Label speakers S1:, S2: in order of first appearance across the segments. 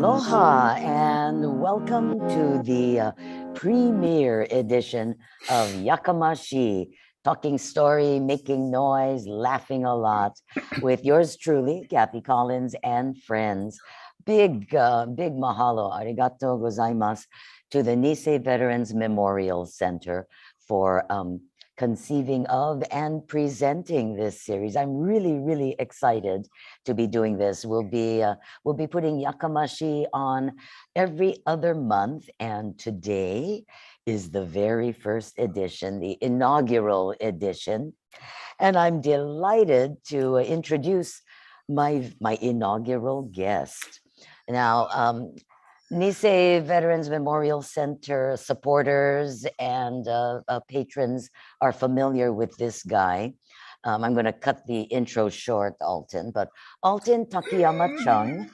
S1: Aloha and welcome to the premiere edition of Yakamashii, talking story, making noise, laughing a lot with yours truly, Kathy Collins and friends. Big mahalo, arigato gozaimasu, to the Nisei Veterans Memorial Center for conceiving of and presenting this series. I'm really excited to be doing this. We'll be putting Yakamashii on every other month, and today is the very first edition, the inaugural edition. And I'm delighted to introduce my inaugural guest. Now, Nisei Veterans Memorial Center supporters and patrons are familiar with this guy. I'm going to cut the intro short, Alton, but Alton Takiyama-Chung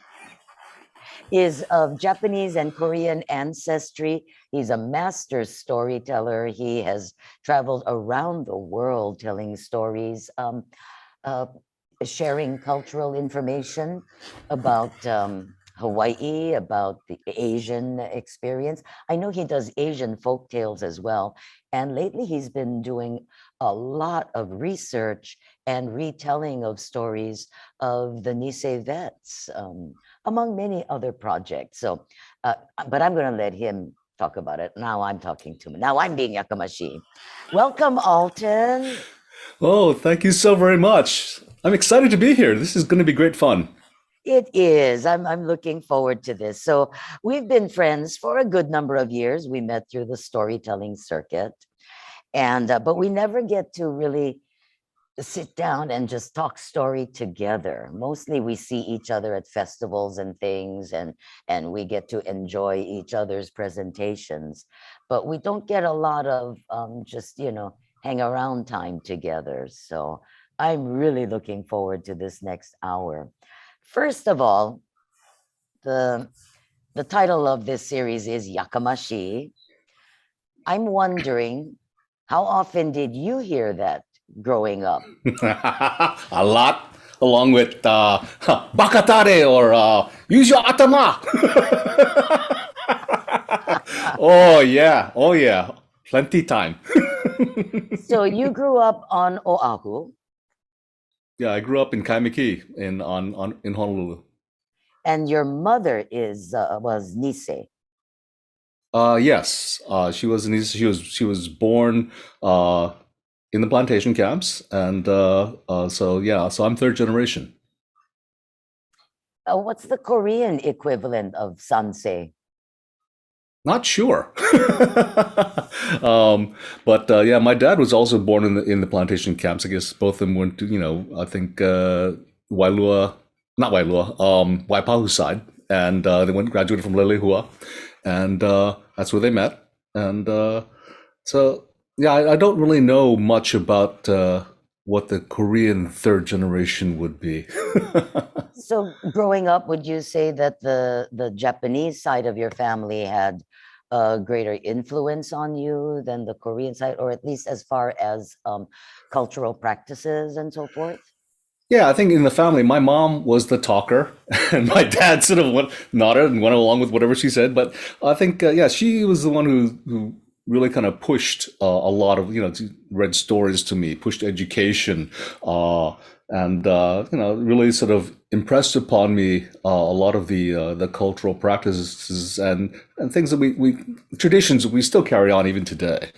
S1: is of Japanese and Korean ancestry. He's a master storyteller. He has traveled around the world telling stories, sharing cultural information about Hawaii, about the Asian experience. I know he does Asian folk tales as well. And lately he's been doing a lot of research and retelling of stories of the Nisei vets, among many other projects. So, but I'm going to let him talk about it. Now I'm talking to him. Now I'm being Yakamashii. Welcome, Alton.
S2: Oh, thank you so very much. I'm excited to be here. This is going to be great fun.
S1: It is. I'm looking forward to this. So we've been friends for a good number of years. We met through the storytelling circuit, and but we never get to really sit down and just talk story together. Mostly we see each other at festivals and things, and we get to enjoy each other's presentations, but we don't get a lot of just hang around time together. So I'm really looking forward to this next hour. First of all, the title of this series is Yakamashii. I'm wondering, how often did you hear that growing up?
S2: A lot, along with bakatare or use your atama. Oh yeah, plenty time.
S1: So you grew up on Oahu,
S2: Yeah, I grew up in Kaimiki in Honolulu.
S1: and your mother was Nisei.
S2: Yes, she was born in the plantation camps, and so I'm third generation.
S1: What's the Korean equivalent of Sansei?
S2: Not sure. But my dad was also born in the plantation camps. I guess both of them went to, I think Wailua, not Wailua, Waipahu side, and they went graduated from Lelehua, and that's where they met. And I don't really know much about what the Korean third generation would be.
S1: So growing up, would you say that the Japanese side of your family had a greater influence on you than the Korean side, or at least as far as cultural practices and so forth?
S2: Yeah, I think in the family, my mom was the talker, and my dad sort of nodded and went along with whatever she said. But I think, she was the one who really kind of pushed a lot of, read stories to me, pushed education, and really sort of impressed upon me a lot of the cultural practices and things that we traditions that we still carry on even today.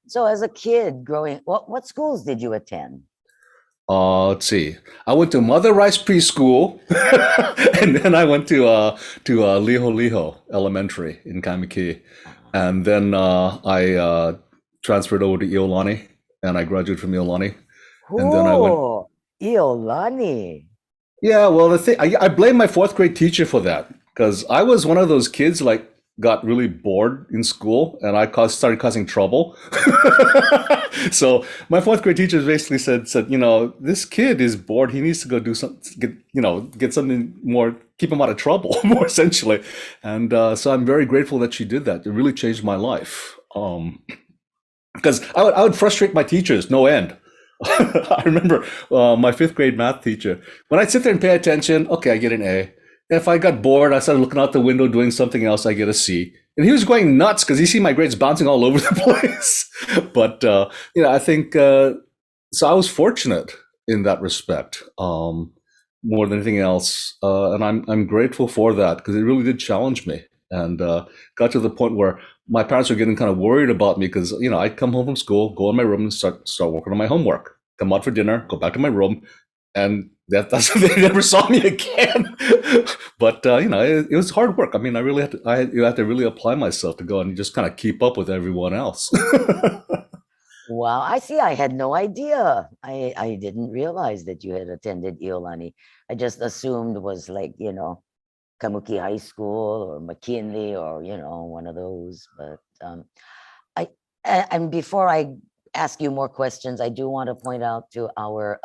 S1: So as a kid growing, what schools did you attend?
S2: Let's see. I went to Mother Rice Preschool, and then I went to Liho Liho Elementary in Kaimiki, and then I transferred over to Iolani, and I graduated from Iolani, and then I went.
S1: Oh, Iolani.
S2: Yeah, well, the thing I blame my fourth grade teacher for that because I was one of those kids like got really bored in school, and I started causing trouble. So my fourth grade teacher basically said, this kid is bored. He needs to go do something, get something more, keep him out of trouble, more essentially. And so I'm very grateful that she did that. It really changed my life. Because I would frustrate my teachers, no end. I remember my fifth grade math teacher. When I'd sit there and pay attention, okay, I get an A. If I got bored, I started looking out the window doing something else, I get a C. And he was going nuts because he see my grades bouncing all over the place. But I think so. I was fortunate in that respect, more than anything else, and I'm grateful for that because it really did challenge me, and got to the point where my parents were getting kind of worried about me because I'd come home from school, go in my room, and start working on my homework, come out for dinner, go back to my room, and that's they never saw me again. But it was hard work. I mean, I really you had to really apply myself to go and just kind of keep up with everyone else.
S1: Wow, I see. I had no idea. I didn't realize that you had attended Iolani. I just assumed it was like, Kamuki High School or McKinley or, one of those. But I and before I ask you more questions, I do want to point out to our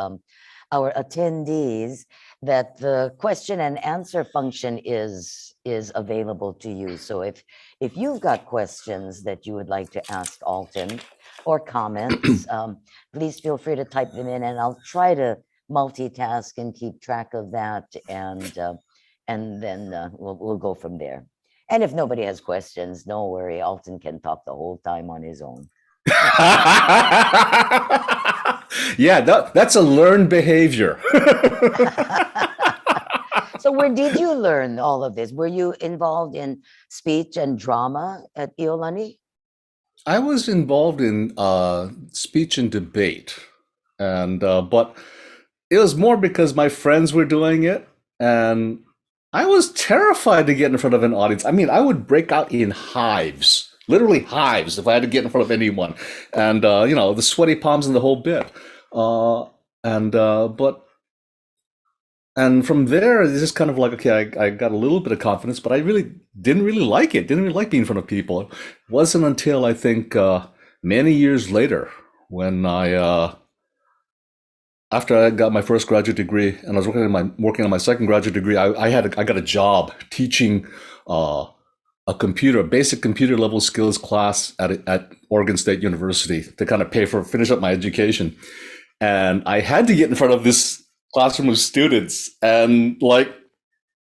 S1: attendees that the question and answer function is available to you. So if you've got questions that you would like to ask Alton or comments, please feel free to type them in, and I'll try to multitask and keep track of that, and then we'll go from there. And if nobody has questions, don't worry, Alton can talk the whole time on his own.
S2: Yeah, that's a learned behavior.
S1: So where did you learn all of this? Were you involved in speech and drama at Iolani?
S2: I was involved in speech and debate, and but it was more because my friends were doing it, and I was terrified to get in front of an audience. I mean, I would break out in hives, literally hives, if I had to get in front of anyone, and the sweaty palms and the whole bit. And from there, it's just kind of like, okay, I got a little bit of confidence, but I really didn't really like it. Didn't really like being in front of people. It wasn't until I think many years later when after I got my first graduate degree and I was working on my second graduate degree, I got a job teaching a basic computer level skills class at Oregon State University to kind of finish up my education. And I had to get in front of this classroom of students and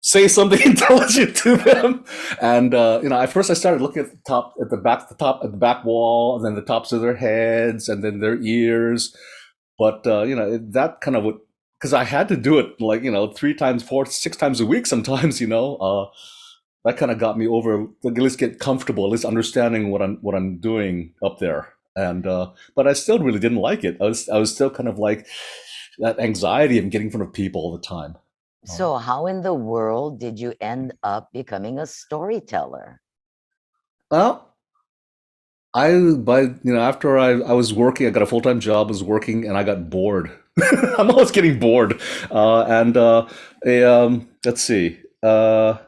S2: say something intelligent to them. And at first I started looking at the back wall, and then the tops of their heads, and then their ears. But that kind of because I had to do it 3 times, 4, 6 times a week sometimes. That kind of got me over, at least get comfortable, at least understanding what I'm doing up there. And but I still really didn't like it. I was still kind of like that anxiety of getting in front of people all the time.
S1: So how in the world did you end up becoming a storyteller?
S2: Well, after I was working, I got a full-time job, was working, and I got bored. I'm always getting bored. Let's see. I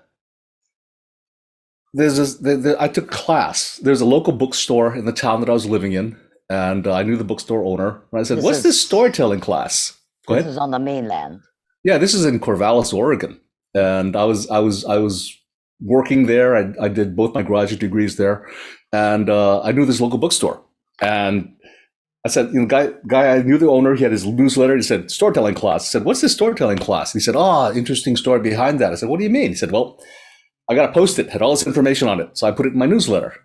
S2: took class. There's a local bookstore in the town that I was living in, and I knew the bookstore owner. And I said, "What's this storytelling class?" Go ahead.
S1: This is on the mainland.
S2: Yeah, this is in Corvallis, Oregon, and I was working there. I did both my graduate degrees there, and I knew this local bookstore. And I said, guy, I knew the owner. He had his newsletter. He said, "Storytelling class." I said, "What's this storytelling class?" He said, "Interesting story behind that." I said, "What do you mean?" He said, "Well, I got to post it, had all this information on it." So I put it in my newsletter.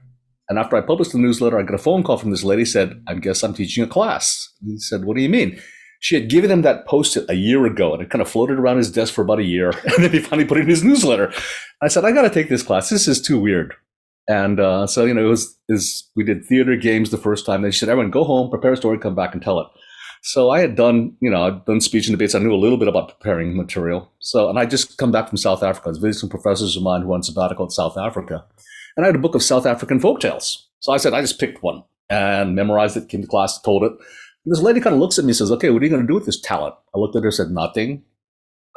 S2: And after I published the newsletter, I got a phone call from this lady, said, "I guess I'm teaching a class." He said, "What do you mean?" She had given him that post-it a year ago, and it kind of floated around his desk for about a year. And then he finally put it in his newsletter. I said, "I got to take this class. This is too weird." And so, we did theater games the first time. They said, "Everyone go home, prepare a story, come back and tell it." So I had done, I'd done speech and debates. I knew a little bit about preparing material. So, and I just come back from South Africa. I was visiting some professors of mine who were on sabbatical in South Africa. And I had a book of South African folktales. So I said, I just picked one and memorized it, came to class, told it. And this lady kind of looks at me and says, "Okay, what are you going to do with this talent?" I looked at her and said, "Nothing.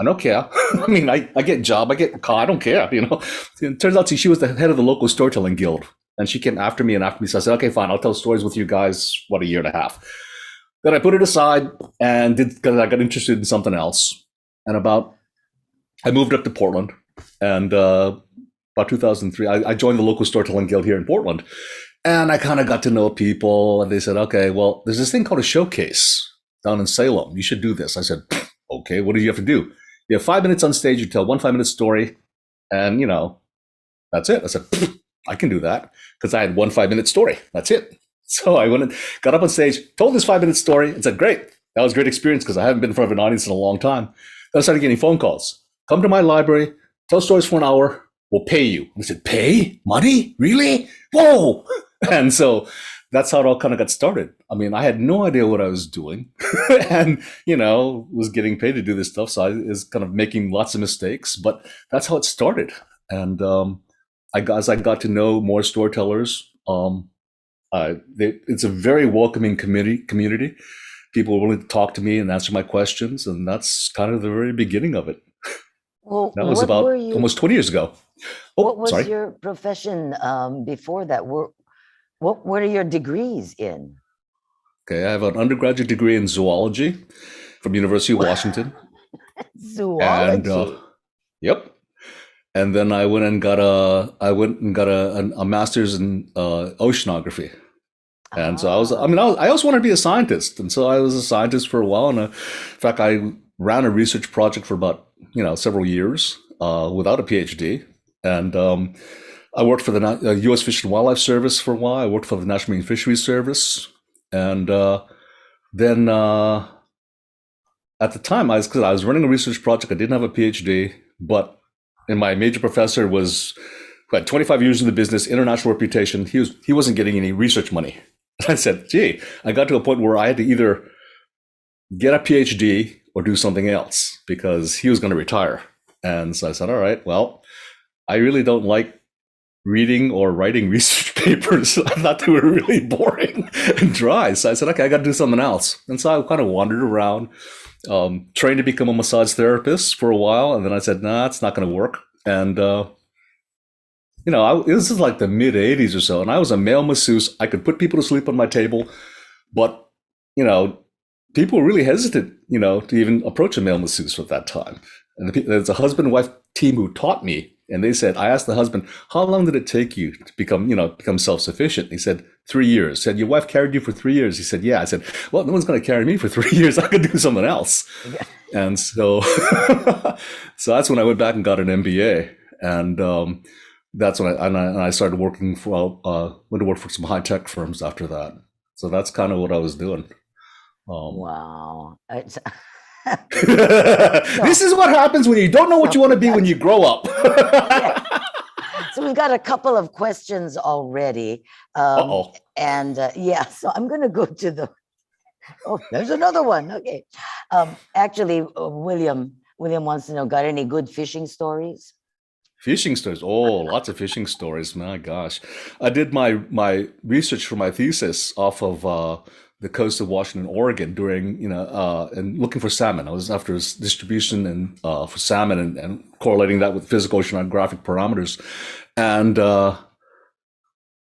S2: I don't care." I mean, I get a job, I get a car, I don't care, It turns out she was the head of the local storytelling guild. And she came after me. So I said, "Okay, fine, I'll tell stories with you guys, a year and a half." Then I put it aside and because I got interested in something else. And I moved up to Portland. And about 2003, I joined the local storytelling guild here in Portland. And I kind of got to know people. And they said, "Okay, well, there's this thing called a showcase down in Salem. You should do this." I said, "Okay, what do you have to do?" You have 5 minutes on stage, you tell one 5 minute story, and that's it. I said, I can do that because I had one 5 minute story. That's it. So I went and got up on stage, told this 5 minute story, and said, great. That was a great experience because I haven't been in front of an audience in a long time. Then I started getting phone calls. Come to my library, tell stories for an hour, we'll pay you. And I said, pay? Money? Really? Whoa! And so that's how it all kind of got started. I mean, I had no idea what I was doing and, was getting paid to do this stuff. So I was kind of making lots of mistakes, but that's how it started. And as I got to know more storytellers, it's a very welcoming community. People were willing to talk to me and answer my questions. And that's kind of the very beginning of it.
S1: Well,
S2: That was about almost 20 years ago.
S1: What was your profession before that? What are your degrees in?
S2: Okay, I have an undergraduate degree in zoology from University of Washington.
S1: Zoology.
S2: And, yep. And then I went and got a master's in oceanography. And so I also wanted to be a scientist. And so I was a scientist for a while. And in fact, I ran a research project for about, several years without a PhD. And I worked for the U.S. Fish and Wildlife Service for a while. I worked for the National Marine Fisheries Service. And then at the time, because I was running a research project, I didn't have a PhD, and my major professor who had 25 years in the business, international reputation. He wasn't getting any research money. I said, gee, I got to a point where I had to either get a PhD or do something else because he was going to retire. And so I said, all right, well, I really don't like reading or writing research papers. I thought they were really boring and dry. So I said, okay, I got to do something else. And so I kind of wandered around, trained to become a massage therapist for a while. And then I said, nah, it's not going to work. And, this is like the mid 80s or so. And I was a male masseuse. I could put people to sleep on my table. But, people were really hesitant, to even approach a male masseuse at that time. And there's a husband and wife team who taught me. And they said, I asked the husband, how long did it take you to become self-sufficient? He said, 3 years. I said, your wife carried you for 3 years? He said, yeah. I said, well, no one's going to carry me for 3 years. I could do something else. Yeah. And so, so that's when I went back and got an MBA. And that's when I started working went to work for some high-tech firms after that. So that's kind of what I was doing.
S1: Wow.
S2: This is what happens when you don't know what you want to be when you grow up.
S1: Yeah. So we've got a couple of questions already. And so I'm going to go to there's another one. Okay. Actually, William wants to know, got any good fishing stories?
S2: Fishing stories. Oh, lots of fishing stories. My gosh. I did my research for my thesis off of the coast of Washington, Oregon during, and looking for salmon. I was after distribution and for salmon and correlating that with physical oceanographic parameters. And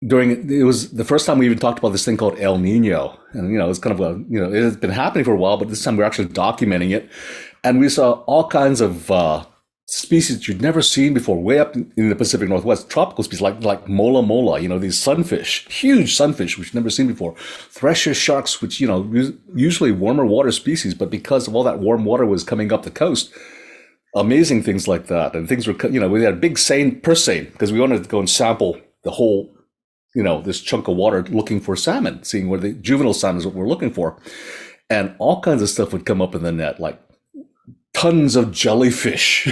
S2: it was the first time we even talked about this thing called El Nino. And, it's kind of it has been happening for a while, but this time we're actually documenting it. And we saw all kinds of species that you'd never seen before, way up in the Pacific Northwest, tropical species like mola mola, these sunfish, huge sunfish, which you've never seen before, thresher sharks, which, usually warmer water species, but because of all that warm water was coming up the coast, amazing things like that. And things were, we had a big purse seine because we wanted to go and sample the whole, this chunk of water looking for salmon, seeing where the juvenile salmon is what we're looking for. And all kinds of stuff would come up in the net, like tons of jellyfish,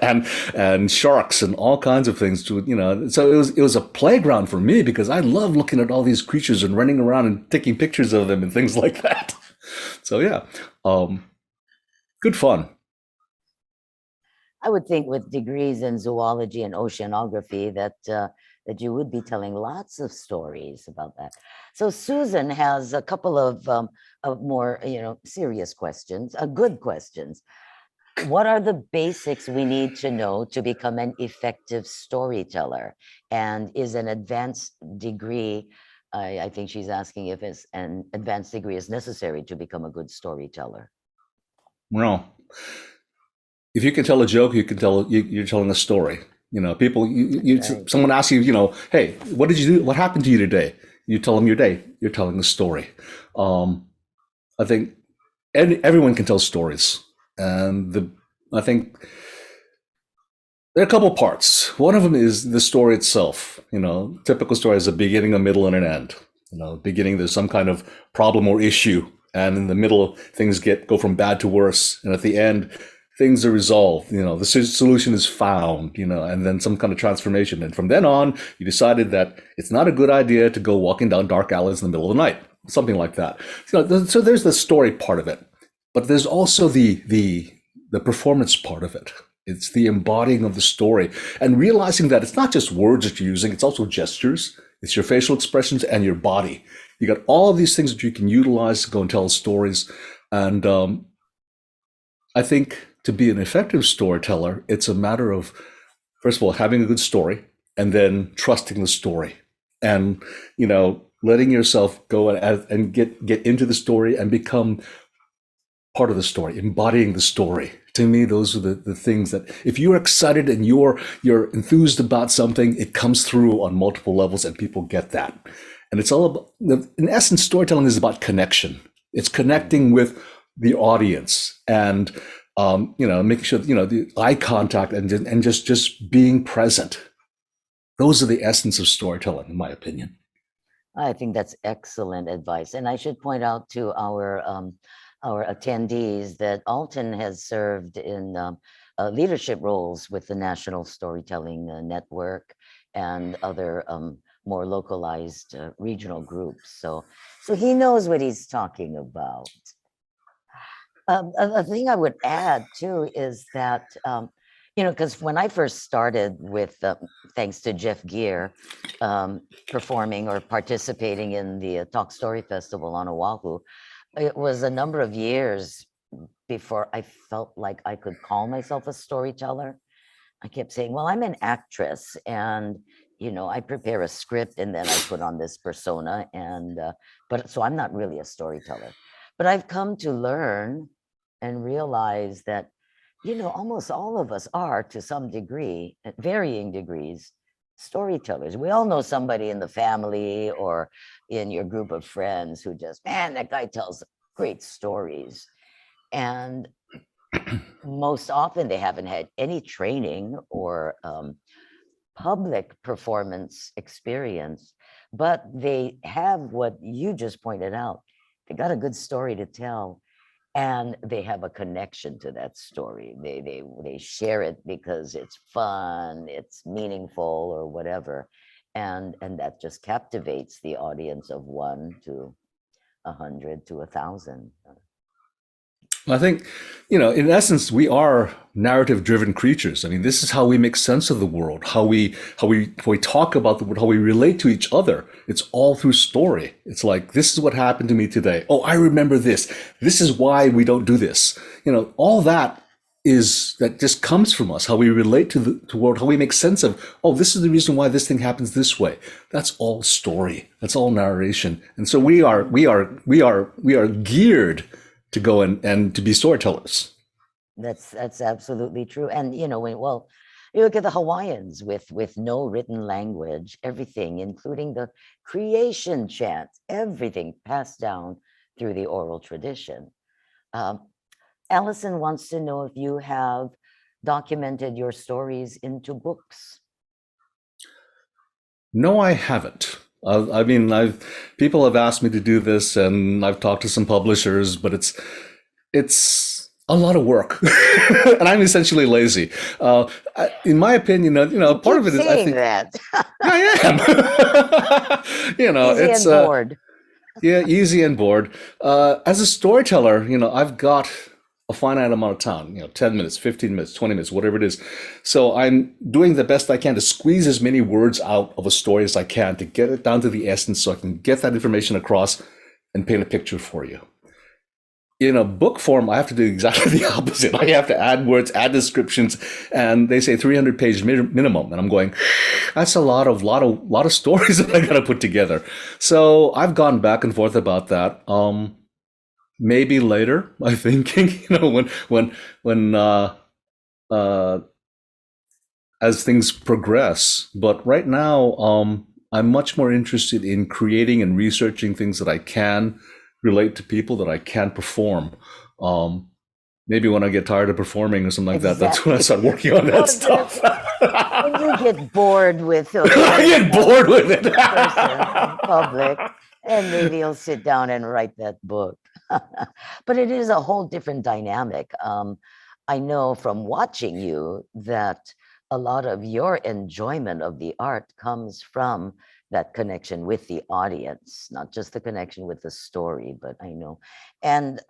S2: and sharks and all kinds of things. So it was a playground for me because I love looking at all these creatures and running around and taking pictures of them and things like that. So yeah, good fun.
S1: I would think with degrees in zoology and oceanography that you would be telling lots of stories about that. So Susan has a couple of more, serious questions, good questions. What are the basics we need to know to become an effective storyteller? And is an advanced degree, I think she's asking if an advanced degree is necessary to become a good storyteller.
S2: Well, if you can tell a joke, you can you're telling a story. Right. Someone asks you, hey, what did you do? What happened to you today? You tell them your day. You're telling a story. I think everyone can tell stories, and I think there are a couple parts. One of them is the story itself. Typical story has a beginning, a middle, and an end. Beginning there's some kind of problem or issue, and in the middle things go from bad to worse, and at the end things are resolved. The solution is found. And then some kind of transformation. And from then on, you decided that it's not a good idea to go walking down dark alleys in the middle of the night, something like that. So there's the story part of it, but there's also the performance part of it. It's the embodying of the story and realizing that it's not just words that you're using, it's also gestures, it's your facial expressions and your body. You got all of these things that you can utilize to go and tell stories. And I think to be an effective storyteller, it's a matter of, first of all, having a good story and then trusting the story and, letting yourself go and get into the story and become part of the story, embodying the story. To me, those are the things that if you're excited and you're enthused about something, it comes through on multiple levels and people get that. And it's all about, in essence, storytelling is about connection. It's connecting with the audience and, making sure, the eye contact and just being present. Those are the essence of storytelling, in my opinion.
S1: I think that's excellent advice. And I should point out to our attendees that Alton has served in leadership roles with the National Storytelling Network and other more localized regional groups. So he knows what he's talking about. A thing I would add too is that, because when I first started with, thanks to Jeff Gear, performing or participating in the Talk Story Festival on Oahu, it was a number of years before I felt like I could call myself a storyteller. I kept saying, well, I'm an actress and, I prepare a script and then I put on this persona but so I'm not really a storyteller. But I've come to learn and realize that, almost all of us are to some degree, at varying degrees, storytellers. We all know somebody in the family or in your group of friends who just, man, that guy tells great stories. And most often they haven't had any training or public performance experience, but they have what you just pointed out. They got a good story to tell and they have a connection to that story. They share it because it's fun, it's meaningful or whatever. And that just captivates the audience of 1 to 100 to 1,000.
S2: I think, in essence, we are narrative-driven creatures. I mean, this is how we make sense of the world, how we talk about the world, how we relate to each other. It's all through story. It's like, this is what happened to me today. Oh, I remember this. This is why we don't do this. All that just comes from us, how we relate to the world, how we make sense of, oh, this is the reason why this thing happens this way. That's all story. That's all narration. And so we are geared to go and to be storytellers.
S1: That's absolutely true. And you look at the Hawaiians with no written language, everything, including the creation chants, everything passed down through the oral tradition. Allison wants to know if you have documented your stories into books.
S2: No, I haven't. People have asked me to do this, and I've talked to some publishers, but it's a lot of work, and I'm essentially lazy. In my opinion, part of it is I think
S1: that
S2: I am.
S1: Easy
S2: it's
S1: and bored.
S2: Yeah, easy and bored. As a storyteller, I've got a finite amount of time, 10 minutes, 15 minutes, 20 minutes, whatever it is. So I'm doing the best I can to squeeze as many words out of a story as I can to get it down to the essence so I can get that information across and paint a picture for you. In a book form, I have to do exactly the opposite. I have to add words, add descriptions, and they say 300-page minimum. And I'm going, that's a lot of stories that I got to put together. So I've gone back and forth about that. Maybe later, I'm thinking, when as things progress. But right now, I'm much more interested in creating and researching things that I can relate to people, that I can perform. maybe when I get tired of performing or something like that, that's when I
S1: Exactly.
S2: start working on
S1: Well,
S2: that stuff.
S1: when you get bored with
S2: I get bored with it.
S1: person in public, and maybe you'll sit down and write that book. But it is a whole different dynamic. I know from watching you that a lot of your enjoyment of the art comes from that connection with the audience, not just the connection with the story, but I know. And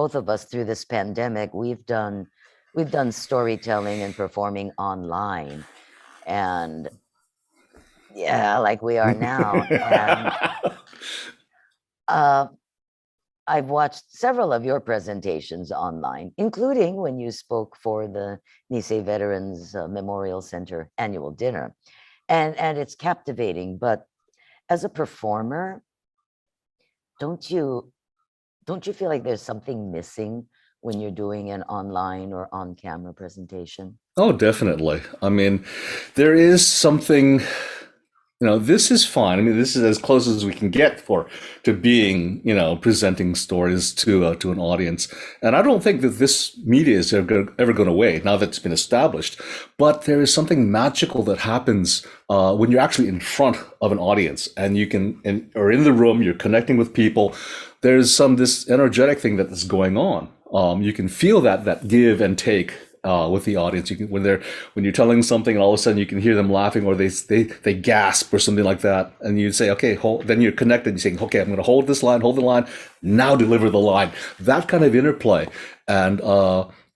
S1: both of us through this pandemic, we've done storytelling and performing online. And yeah, like we are now. And uh, I've watched several of your presentations online, including when you spoke for the Nisei Veterans Memorial Center annual dinner. And it's captivating, but as a performer, don't you don't you feel like there's something missing when you're doing an online or on-camera presentation?
S2: Oh, definitely. I mean, there is something, this is fine. I mean, this is as close as we can get for to being, presenting stories to an audience. And I don't think that this media is ever going away now that it's been established. But there is something magical that happens when you're actually in front of an audience and or in the room, you're connecting with people. There's this energetic thing that is going on. You can feel that give and take with the audience. You can when you're telling something, and all of a sudden you can hear them laughing, or they gasp or something like that, and you say, okay, hold. Then you're connected. You're saying, okay, I'm going to hold this line, hold the line, now deliver the line. That kind of interplay and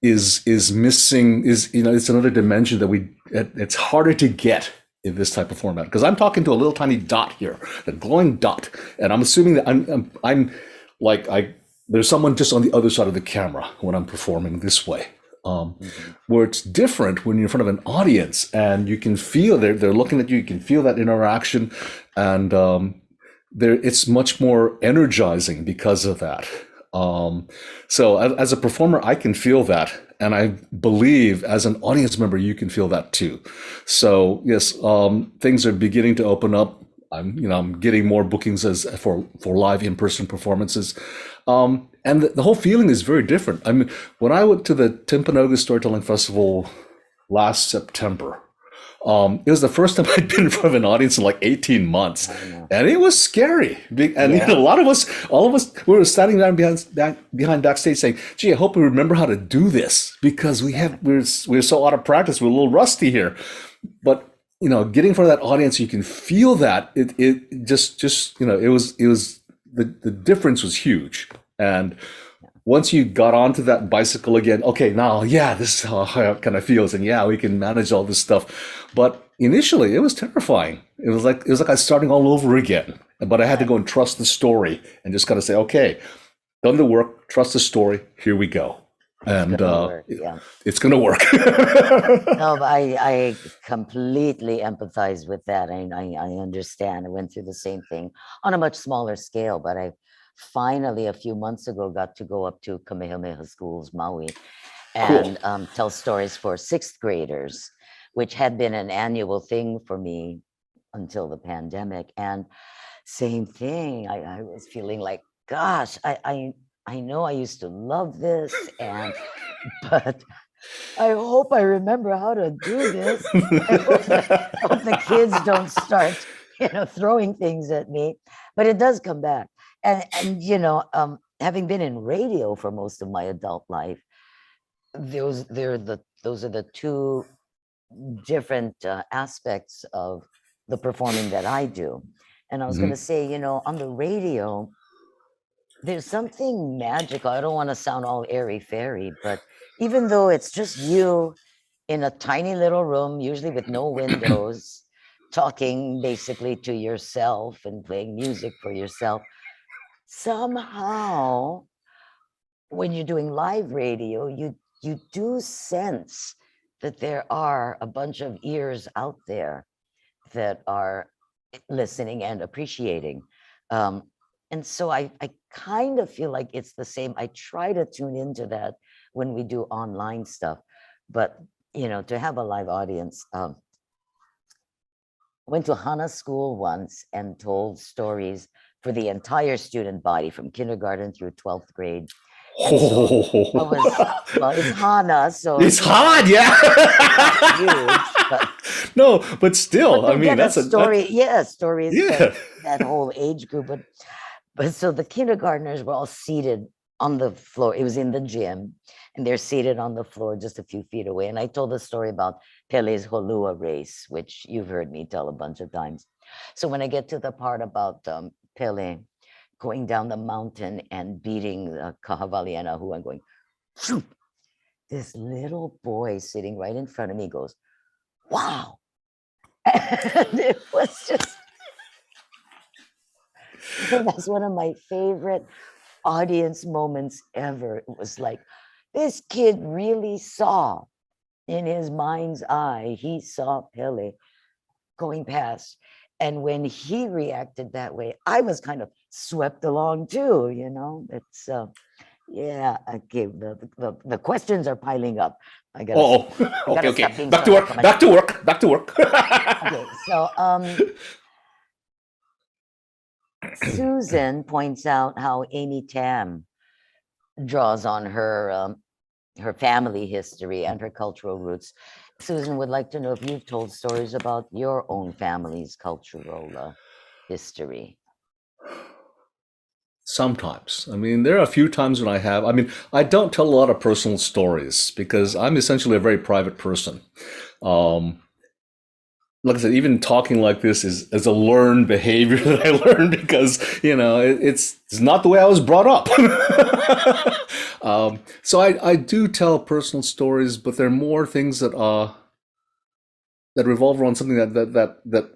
S2: is missing. It's another dimension that it's harder to get in this type of format, because I'm talking to a little tiny dot here, a glowing dot, and I'm assuming that I'm like there's someone just on the other side of the camera when I'm performing this way. Where it's different when you're in front of an audience and you can feel they're looking at you, you can feel that interaction, and it's much more energizing because of that. So as a performer, I can feel that, and I believe as an audience member, you can feel that too. So yes, things are beginning to open up. I'm getting more bookings for live in-person performances. And the whole feeling is very different. I mean, when I went to the Timpanogos Storytelling Festival last September, it was the first time I'd been in front of an audience in like 18 months, and it was scary. And
S1: Yeah.
S2: all of us, we were standing down behind backstage saying, "Gee, I hope we remember how to do this, because we're so out of practice. We're a little rusty here." But getting in front of that audience, you can feel that it just it was the difference was huge. And once you got onto that bicycle again, okay, now, yeah, this is how it kind of feels, and yeah, we can manage all this stuff. But initially, it was terrifying. It was like I was starting all over again. But I had to go and trust the story and just kind of say, okay, done the work, trust the story, here we go, and
S1: Work, yeah.
S2: it's going to work.
S1: No, but I completely empathize with that. I understand. I went through the same thing on a much smaller scale, but I finally a few months ago got to go up to Kamehameha Schools, Maui,
S2: Cool.
S1: and tell stories for sixth graders, which had been an annual thing for me until the pandemic. And same thing. I was feeling like, gosh, I know I used to love this, but I hope I remember how to do this. I hope the kids don't start, throwing things at me. But it does come back. And having been in radio for most of my adult life, those are the two different aspects of the performing that I do. And I was going to
S2: Mhm.
S1: say, on the radio, there's something magical. I don't want to sound all airy fairy, but even though it's just you in a tiny little room, usually with no windows, talking basically to yourself and playing music for yourself, somehow when you're doing live radio, you do sense that there are a bunch of ears out there that are listening and appreciating. Um, and so I kind of feel like it's the same. I try to tune into that when we do online stuff, but to have a live audience. Went to Hana school once and told stories for the entire student body from kindergarten through 12th grade. And so I
S2: Oh,
S1: was, well, it's Hana, so
S2: it's hard,
S1: it's not
S2: yeah.
S1: huge,
S2: No, but still,
S1: but
S2: I
S1: to
S2: mean,
S1: get a
S2: that's
S1: story, yeah, stories that
S2: yeah.
S1: that whole age group. But so the kindergartners were all seated on the floor. It was in the gym, and they're seated on the floor just a few feet away. And I told the story about Pele's Holua race, which you've heard me tell a bunch of times. So when I get to the part about Pele going down the mountain and beating the Kahavali and Ahu and going, "Phew," this little boy sitting right in front of me goes, "Wow." And it was just, I think that's one of my favorite audience moments ever. It was like, this kid really saw in his mind's eye, he saw Pele going past. And when he reacted that way, I was kind of swept along too, you know. It's yeah, okay. The questions are piling up. I gotta
S2: Oh,
S1: I
S2: okay,
S1: gotta
S2: okay.
S1: stop being
S2: Back
S1: so
S2: to work. Back
S1: Yakamashii.
S2: to work. Back to work.
S1: Okay, so Susan points out how Amy Tam draws on her family history and her cultural roots. Susan would like to know if you've told stories about your own family's cultural history.
S2: Sometimes. I mean, there are a few times when I have. I mean, I don't tell a lot of personal stories because I'm essentially a very private person. Um, like I said, even talking like this is a learned behavior that I learned because it's not the way I was brought up. So I do tell personal stories, but they're more things that revolve around something that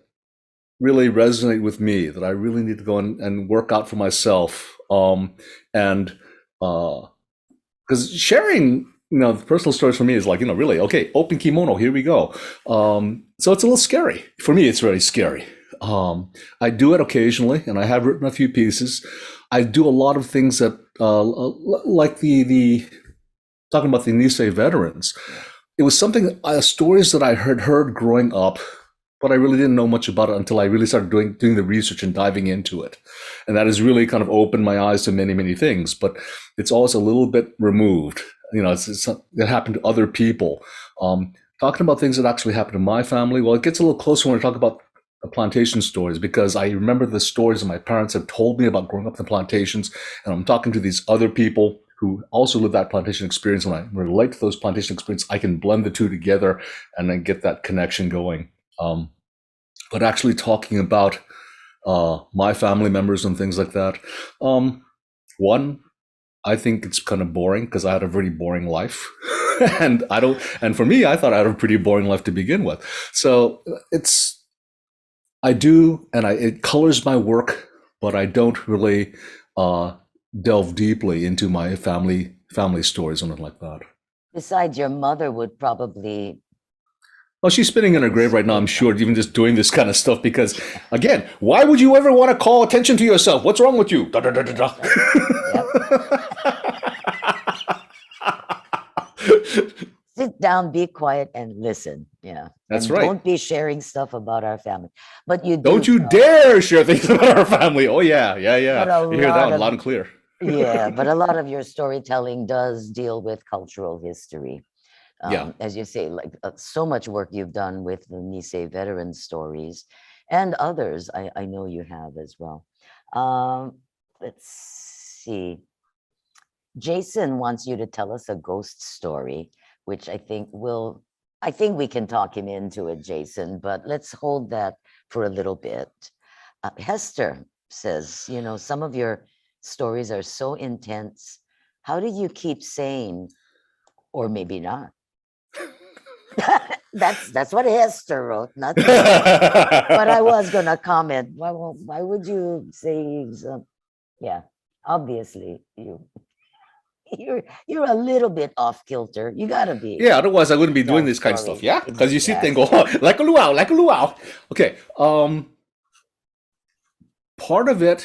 S2: really resonate with me, that I really need to go and work out for myself. And because sharing, the personal stories for me is like, really, okay, open kimono, here we go. So it's a little scary. For me, it's really scary. I do it occasionally, and I have written a few pieces. I do a lot of things that, like the talking about the Nisei veterans. It was something, stories that I heard growing up, but I really didn't know much about it until I really started doing the research and diving into it. And that has really kind of opened my eyes to many, many things, but it's always a little bit removed. It happened to other people. Talking about things that actually happened to my family, well, it gets a little closer when I talk about the plantation stories, because I remember the stories that my parents have told me about growing up in the plantations, and I'm talking to these other people who also live that plantation experience. When I relate to those plantation experiences, I can blend the two together and then get that connection going. But actually talking about my family members and things like that, one, I think it's kind of boring because I had a very boring life. And for me, I thought I had a pretty boring life to begin with. So I do, and it colors my work, but I don't really delve deeply into my family stories or anything like that.
S1: Besides, your mother would probably
S2: Well, she's spinning in her grave right now, I'm
S1: spin them.
S2: sure, even just doing this kind of stuff. Because, again, why would you ever want to call attention to yourself? What's wrong with you? Da, da, da, da,
S1: That's
S2: da.
S1: right. Yep. Sit down, be quiet, and listen. Yeah.
S2: That's
S1: And
S2: right.
S1: don't be sharing stuff about our family. But you do
S2: Don't you
S1: tell,
S2: dare share things about our family. Oh, yeah, yeah,
S1: but
S2: yeah.
S1: a
S2: You hear that
S1: lot
S2: one
S1: of,
S2: loud and clear.
S1: yeah, but a lot of your storytelling does deal with cultural history.
S2: Yeah.
S1: As you say, like so much work you've done with the Nisei veteran stories and others I know you have as well. Let's see. Jason wants you to tell us a ghost story, which I think we can talk him into it, Jason, but let's hold that for a little bit. Hester says, some of your stories are so intense. How do you keep sane? Or maybe not. That's what Hester wrote, not me. But I was gonna comment. Why would you say yeah, obviously you're a little bit off kilter. You gotta be
S2: Yeah, otherwise I wouldn't be
S1: to
S2: doing
S1: tell
S2: this kind of stuff.
S1: stories.
S2: Yeah, because you sit there and go,
S1: Exactly.
S2: oh, like a luau, like a luau. Okay. Part of it,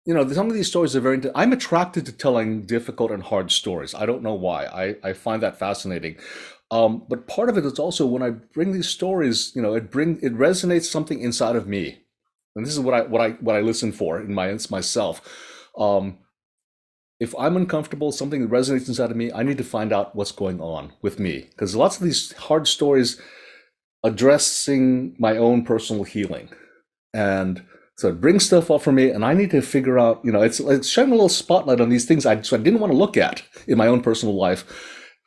S2: some of these stories are very. I'm attracted to telling difficult and hard stories. I don't know why. I find that fascinating. But part of it is also when I bring these stories, it resonates something inside of me, and this is what I listen for in myself. Um, if I'm uncomfortable, something that resonates inside of me, I need to find out what's going on with me. Because lots of these hard stories addressing my own personal healing. And so it brings stuff up for me, and I need to figure out, it's shining a little spotlight on these things I didn't want to look at in my own personal life,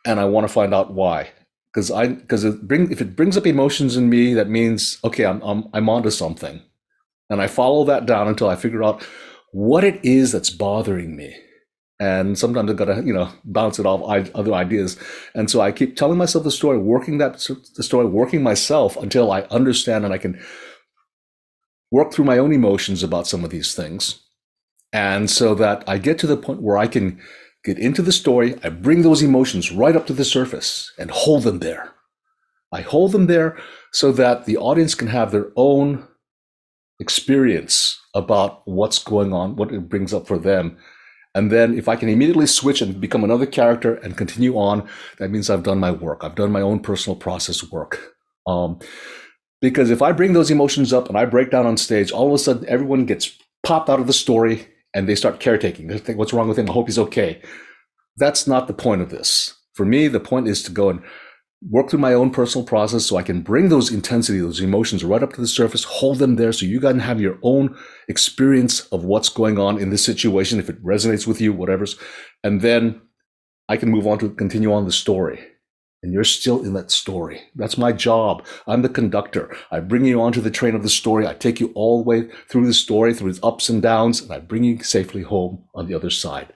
S2: and I want to find out why. Because if it brings up emotions in me, that means, okay, I'm onto something, and I follow that down until I figure out what it is that's bothering me. And sometimes I've got to, bounce it off other ideas. And so I keep telling myself the story, working myself until I understand and I can work through my own emotions about some of these things. And so that I get to the point where I can get into the story, I bring those emotions right up to the surface and hold them there. I hold them there so that the audience can have their own experience about what's going on, what it brings up for them. And then if I can immediately switch and become another character and continue on, that means I've done my work. I've done my own personal process work. Because if I bring those emotions up and I break down on stage, all of a sudden everyone gets popped out of the story and they start caretaking. They think, what's wrong with him? I hope he's okay. That's not the point of this. For me, the point is to go and work through my own personal process so I can bring those intensity, those emotions right up to the surface, hold them there so you guys have your own experience of what's going on in this situation, if it resonates with you, whatever's, and then I can move on to continue on the story. And you're still in that story. That's my job. I'm the conductor. I bring you onto the train of the story. I take you all the way through the story, through its ups and downs, and I bring you safely home on the other side.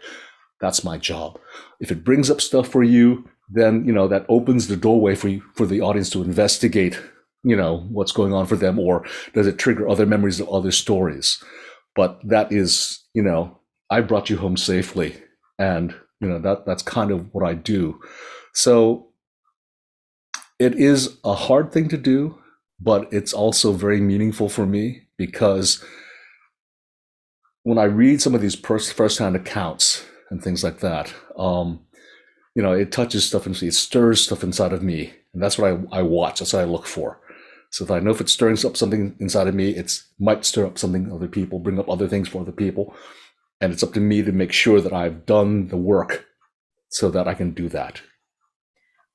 S2: That's my job. If it brings up stuff for you, then, that opens the doorway for the audience to investigate, what's going on for them, or does it trigger other memories of other stories? But that is, I brought you home safely, and, that's kind of what I do. So it is a hard thing to do, but it's also very meaningful for me because when I read some of these first-hand accounts and things like that, it touches stuff and it stirs stuff inside of me. And that's what I watch. That's what I look for. So if I know if it's stirring up something inside of me, it might stir up something in other people, bring up other things for other people. And it's up to me to make sure that I've done the work so that I can do that.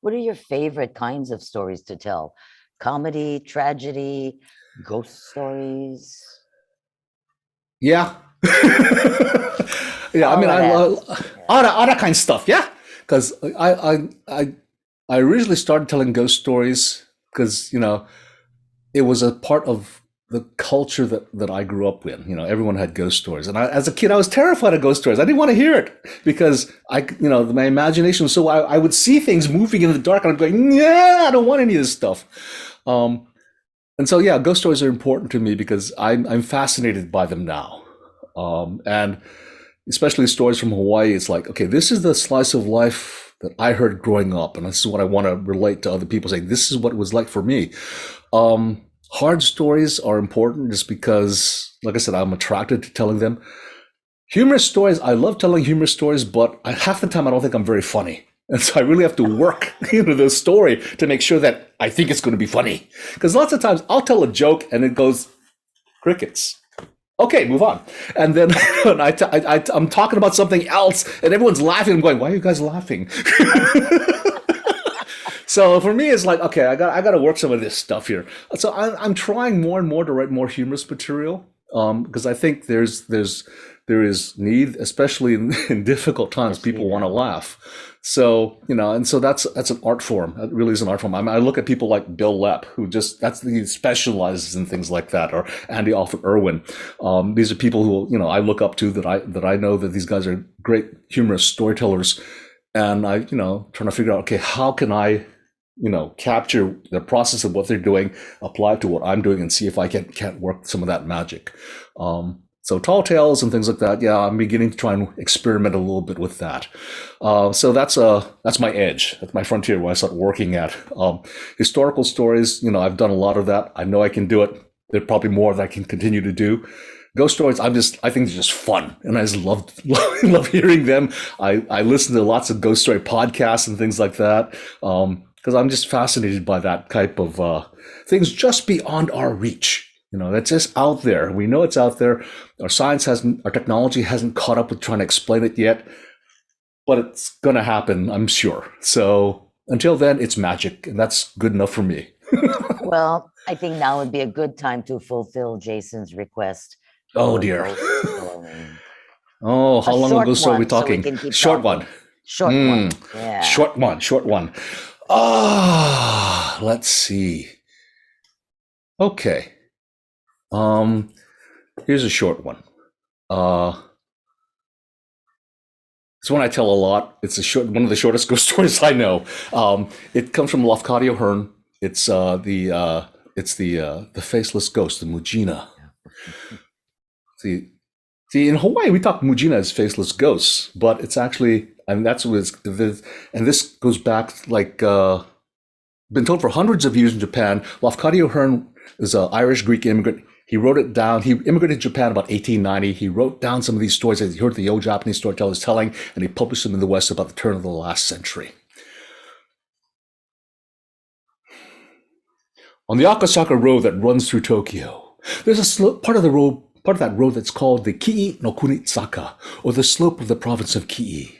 S1: What are your favorite kinds of stories to tell? Comedy, tragedy, ghost stories?
S2: Yeah. Yeah,
S1: All
S2: I
S1: of
S2: love all that kind of stuff. Yeah, because I originally started telling ghost stories because it was a part of the culture that I grew up in. Everyone had ghost stories, and as a kid, I was terrified of ghost stories. I didn't want to hear it because my imagination was so I would see things moving in the dark, and I'm going, yeah, I don't want any of this stuff. And so, yeah, ghost stories are important to me because I'm fascinated by them now, and especially stories from Hawaii. It's like, okay, this is the slice of life that I heard growing up, and this is what I want to relate to other people, saying this is what it was like for me. Hard stories are important just because, like I said, I'm attracted to telling them. Humorous stories, I love telling humorous stories, but half the time I don't think I'm very funny. And so I really have to work into the story to make sure that I think it's going to be funny. Because lots of times I'll tell a joke and it goes crickets. Okay, move on. And then I'm talking about something else and everyone's laughing. I'm going, why are you guys laughing? So for me, it's like, okay, I got to work some of this stuff here. So I'm trying more and more to write more humorous material because I think there is need, especially in difficult times. People want to laugh. So and so that's an art form. That really is an art form. I look at people like Bill Lepp, who he specializes in things like that, or Andy Alfred Irwin. These are people who I look up to that I know that these guys are great humorous storytellers, and I trying to figure out, okay, how can I capture the process of what they're doing, apply it to what I'm doing, and see if I can't work some of that magic. So tall tales and things like that. Yeah, I'm beginning to try and experiment a little bit with that. So that's my edge. That's my frontier where I start working at. Historical stories, I've done a lot of that. I know I can do it. There's probably more that I can continue to do. Ghost stories, I think they're just fun, and I just love hearing them. I listen to lots of ghost story podcasts and things like that. Because I'm just fascinated by that type of things just beyond our reach. That's just out there. We know it's out there. Our technology hasn't caught up with trying to explain it yet. but it's gonna happen, I'm sure. So until then, it's magic, and that's good enough for me.
S1: Well, I think now would be a good time to fulfill Jason's request
S2: Oh
S1: for
S2: dear.
S1: ghost story.
S2: Oh, how
S1: A
S2: long
S1: short
S2: ago are we
S1: one, so we
S2: talking?
S1: can keep
S2: Short
S1: talking.
S2: one.
S1: Short one. Yeah.
S2: Short one. Short one. Let's see. Okay. Here's a short one. It's one I tell a lot. It's one of the shortest ghost stories I know. It comes from Lafcadio Hearn. It's the faceless ghost, the Mujina. See, in Hawaii we talk Mujina as faceless ghosts, but it's actually, and that's what it's, and this goes back like been told for hundreds of years in Japan. Lafcadio Hearn is an Irish Greek immigrant. He wrote it down. He immigrated to Japan about 1890. He wrote down some of these stories that he heard the old Japanese storytellers telling, and he published them in the West about the turn of the last century. On the Akasaka Road that runs through Tokyo, there's a part of that road that's called the Kii no Kunitsaka, or the slope of the province of Kii.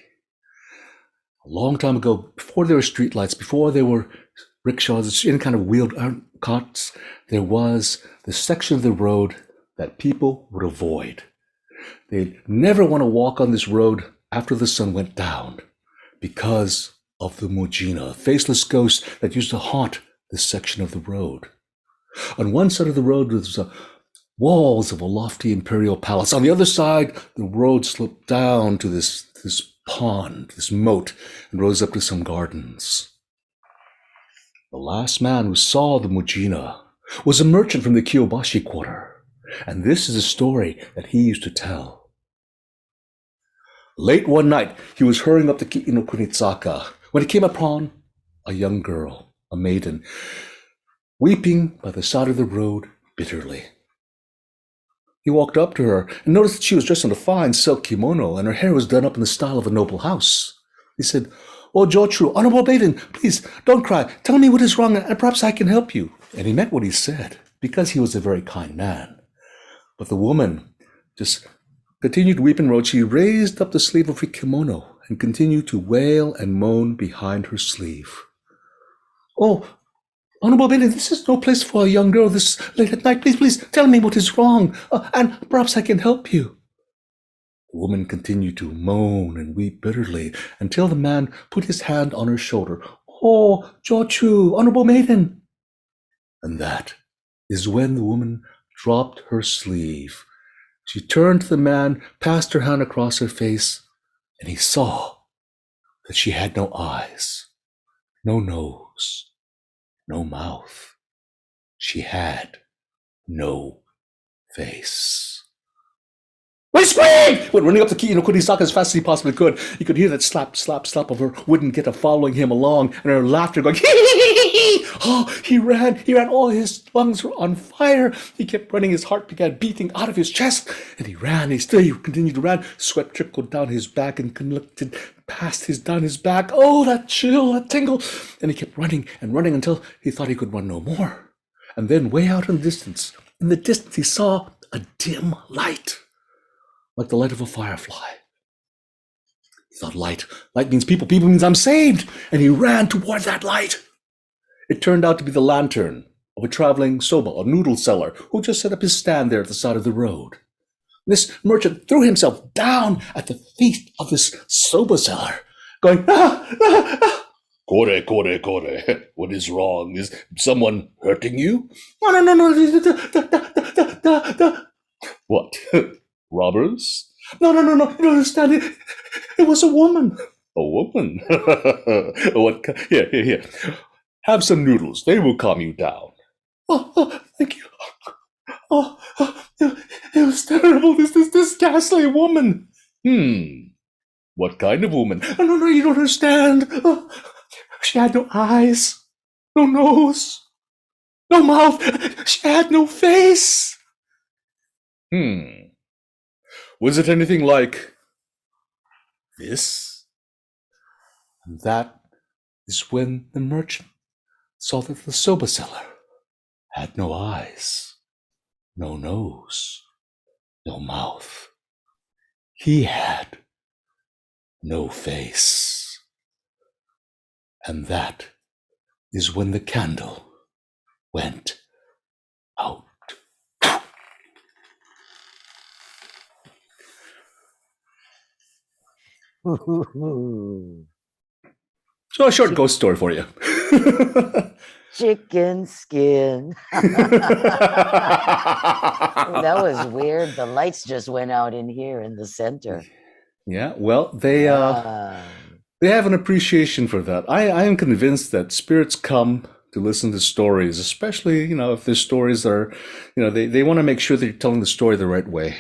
S2: A long time ago, before there were streetlights, before there were rickshaws, any kind of wheeled carts, there was the section of the road that people would avoid. They'd never want to walk on this road after the sun went down because of the Mujina, a faceless ghost that used to haunt this section of the road. On one side of the road was walls of a lofty imperial palace. On the other side, the road sloped down to this pond, this moat, and rose up to some gardens. The last man who saw the Mujina was a merchant from the Kiyobashi quarter, and this is a story that he used to tell. Late one night, he was hurrying up the Kii no Kunitsaka when he came upon a young girl, a maiden, weeping by the side of the road bitterly. He walked up to her and noticed that she was dressed in a fine silk kimono and her hair was done up in the style of a noble house. He said, "Oh, Jochu, honorable maiden, please don't cry. Tell me what is wrong and perhaps I can help you." And he meant what he said because he was a very kind man. But the woman just continued to weep and road. She raised up the sleeve of her kimono and continued to wail and moan behind her sleeve. "Oh, honorable maiden, this is no place for a young girl this late at night. Please tell me what is wrong, and perhaps I can help you." The woman continued to moan and weep bitterly until the man put his hand on her shoulder. "Oh, Jochu, honorable maiden." And that is when the woman dropped her sleeve. She turned to the man, passed her hand across her face, and he saw that she had no eyes, no nose, no mouth. She had no face. "I screamed!" Went running up the Kii no Kunitsaka as fast as he possibly could. He could hear that slap, slap, slap of her wooden geta following him along, and her laughter going, hee hee hee hee. Oh, he ran. All his lungs were on fire. He kept running. His heart began beating out of his chest, and he ran. He continued to run. Sweat trickled down his back and collected down his back. Oh, that chill, that tingle. And he kept running and running until he thought he could run no more. And then way out in the distance, he saw a dim light, like the light of a firefly. He thought, light means people means I'm saved. And he ran toward that light. It turned out to be the lantern of a traveling soba, a noodle seller, who just set up his stand there at the side of the road. This merchant threw himself down at the feet of this soba seller, going, "Kore, kore, kore. What is wrong? Is someone hurting you?" No. What? Robbers? No. You don't understand. It was a woman. A woman? What? Here. Have some noodles. They will calm you down. Oh, thank you. Oh, it was terrible. This ghastly woman. What kind of woman? No, you don't understand. Oh, she had no eyes, no nose, no mouth. She had no face. Was it anything like this? And that is when the merchant saw that the soba seller had no eyes, no nose, no mouth. He had no face. And that is when the candle went out. So a short ghost story for you.
S1: Chicken skin. That was weird. The lights just went out in here in the center.
S2: Yeah, well, they
S1: Yeah.
S2: have an appreciation for that. I am convinced that spirits come to listen to stories, especially, if there's stories that are, they want to make sure that you're telling the story the right way.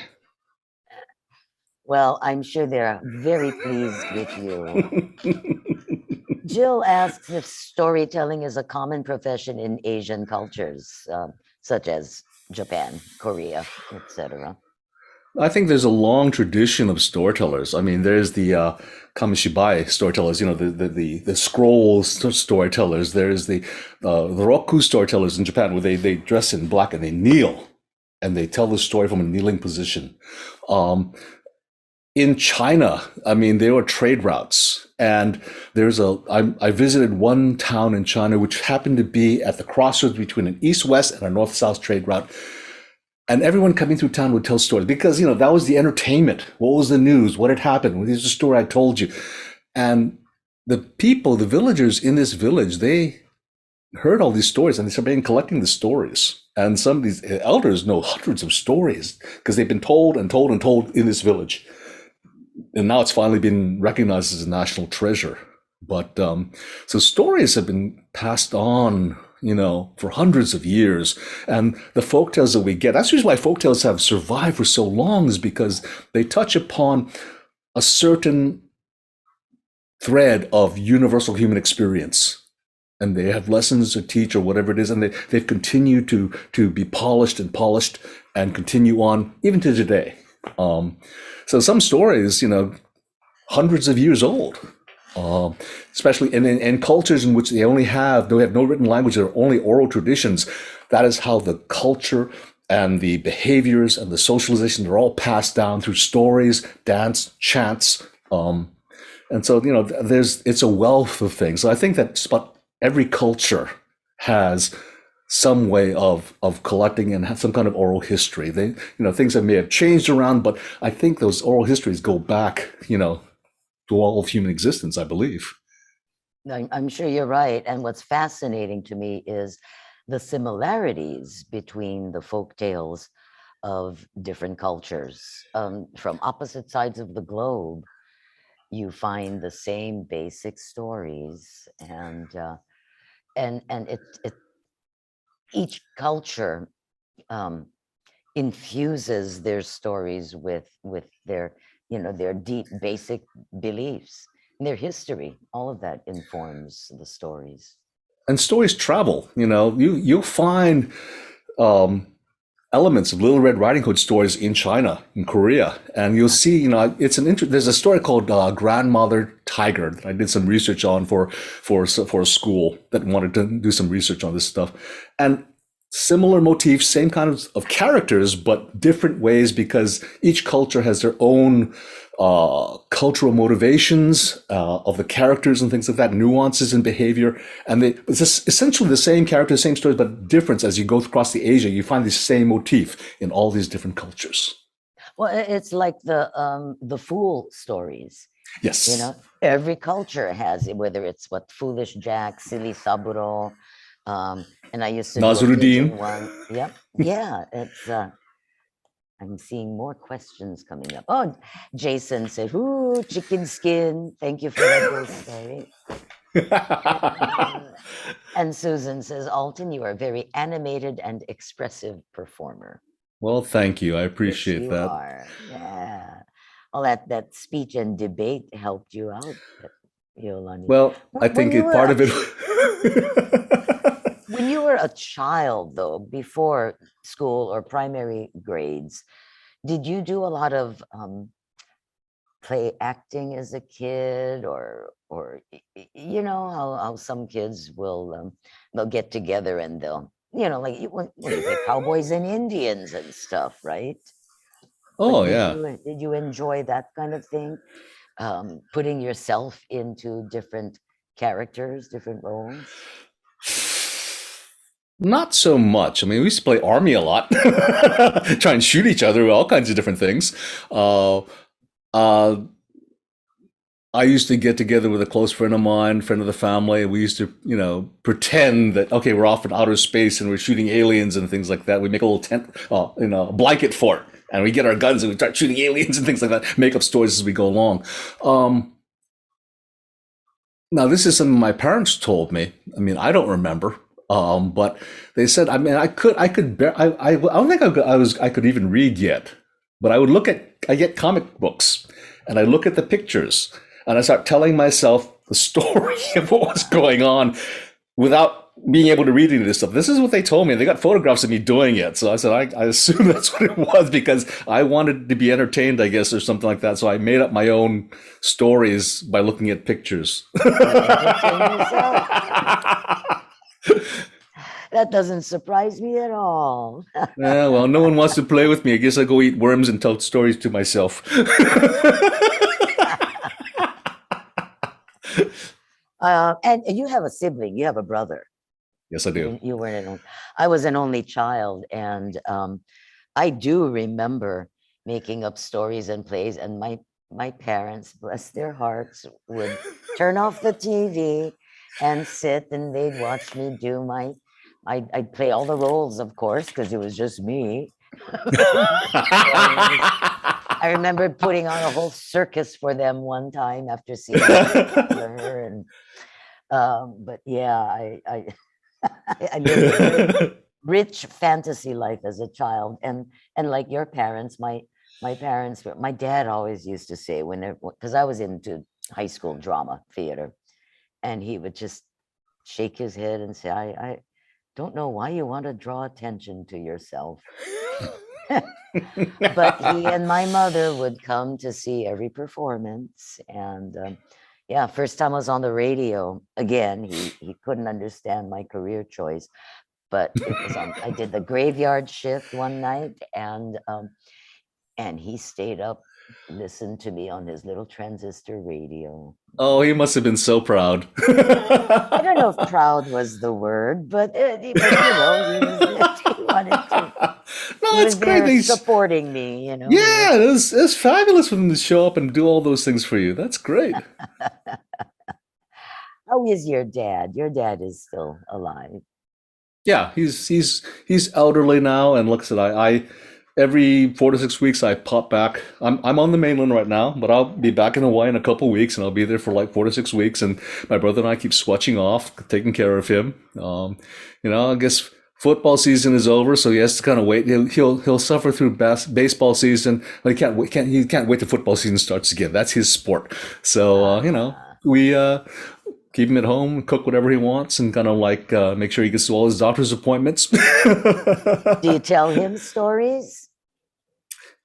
S1: Well, I'm sure they're very pleased with you. Jill asks if storytelling is a common profession in Asian cultures, such as Japan, Korea, etc.
S2: I think there's a long tradition of storytellers. I mean, there's the Kamishibai storytellers, the scrolls storytellers. There's the Roku storytellers in Japan, where they dress in black and they kneel and they tell the story from a kneeling position. In China, I mean, there were trade routes, and I visited one town in China which happened to be at the crossroads between an east-west and a north-south trade route. And everyone coming through town would tell stories because, that was the entertainment. What was the news? What had happened? Well, here's the story I told you. And the people, the villagers in this village, they heard all these stories and they started collecting the stories. And some of these elders know hundreds of stories because they've been told and told and told in this village. And now it's finally been recognized as a national treasure. But so stories have been passed on, for hundreds of years. And the folktales that we get, that's the reason why folktales have survived for so long, is because they touch upon a certain thread of universal human experience. And they have lessons to teach or whatever it is. And they've continued to be polished and continue on even to today. So some stories, hundreds of years old, especially in cultures in which they have no written language, they're only oral traditions. That is how the culture and the behaviors and the socialization are all passed down through stories, dance, chants. And so, it's a wealth of things. So I think that about every culture has some way of collecting and have some kind of oral history. They, things that may have changed around, but I think those oral histories go back, to all of human existence, I believe.
S1: I'm sure you're right. And what's fascinating to me is the similarities between the folk tales of different cultures. From opposite sides of the globe, you find the same basic stories, and each culture infuses their stories with their their deep basic beliefs, their history. All of that informs the stories.
S2: And stories travel. You'll find elements of Little Red Riding Hood stories in China, in Korea, and you'll see. There's a story called Grandmother Tiger that I did some research on for a school that wanted to do some research on this stuff, and similar motifs, same kind of characters, but different ways, because each culture has their own cultural motivations of the characters and things like that, nuances in behavior. And it's essentially the same characters, same stories, but difference as you go across the Asia, you find the same motif in all these different cultures.
S1: Well, it's like the fool stories.
S2: Yes.
S1: Every culture has it, whether it's Foolish Jack, Silly Saburo, and I used to do a
S2: Nazruddin.
S1: Fijian one. Yep. Yeah, it's I'm seeing more questions coming up. Oh, Jason said, "Ooh, chicken skin." Thank you for that little story. And Susan says, "Alton, you are a very animated and expressive performer."
S2: Well, thank you. I
S1: Yes,
S2: appreciate
S1: you
S2: that.
S1: are. Yeah. Well, that speech and debate helped you out, Yolani.
S2: Well, I
S1: When
S2: think
S1: you were
S2: part of it.
S1: when you were a child, though, before school or primary grades, did you do a lot of play acting as a kid, or how some kids will they'll get together and they'll like when you play cowboys and Indians and stuff, right? But
S2: Oh yeah.
S1: did you enjoy that kind of thing? putting yourself into different characters, different roles?
S2: Not so much. I mean, we used to play army a lot, try and shoot each other, all kinds of different things. Uh, uh, I used to get together with a close friend of mine, friend of the family. We used to, pretend that okay, we're off in outer space and we're shooting aliens and things like that. We make a little tent, a blanket fort, and we get our guns and we start shooting aliens and things like that. Make up stories as we go along. Um, Now, this is something my parents told me. I mean, I don't remember, but they said. I mean, I don't think I could even read yet, but I get comic books, and I look at the pictures, and I start telling myself the story of what was going on, without being able to read any of this stuff. This is what they told me. They got photographs of me doing it. So I said, I assume that's what it was because I wanted to be entertained, I guess, or something like that. So I made up my own stories by looking at pictures.
S1: Entertain yourself. That doesn't surprise me at all.
S2: Yeah, well, no one wants to play with me. I guess I go eat worms and tell stories to myself.
S1: And you have a sibling, you have a brother.
S2: Yes, I do.
S1: You weren't an only. I was an only child, and I do remember making up stories and plays, and my parents, bless their hearts, would turn off the TV and sit, and they'd watch me do I'd play all the roles, of course, because it was just me. I remember putting on a whole circus for them one time after seeing her, and but yeah, I lived a very rich fantasy life as a child, and like your parents, my parents, my dad always used to say whenever, because I was into high school drama theater, and he would just shake his head and say, I don't know why you want to draw attention to yourself. But he and my mother would come to see every performance, and yeah, first time I was on the radio again, he couldn't understand my career choice, but it was on. I did the graveyard shift one night, and he stayed up, listened to me on his little transistor radio.
S2: Oh, he must have been so proud.
S1: I don't know if proud was the word, but he wanted to.
S2: No,
S1: He
S2: it's
S1: was
S2: great.
S1: there supporting me,
S2: Yeah, it's fabulous for them to show up and do all those things for you. That's great.
S1: How is your dad? Your dad is still alive.
S2: Yeah, he's elderly now, and like I said, I every 4 to 6 weeks I pop back. I'm on the mainland right now, but I'll be back in Hawaii in a couple weeks, and I'll be there for like 4 to 6 weeks. And my brother and I keep swatching off, taking care of him. I guess football season is over, so he has to kind of wait. He'll suffer through baseball season. But he can't wait till football season starts again. That's his sport. So we keep him at home, cook whatever he wants, and kind of like make sure he gets to all his doctor's appointments.
S1: Do you tell him stories?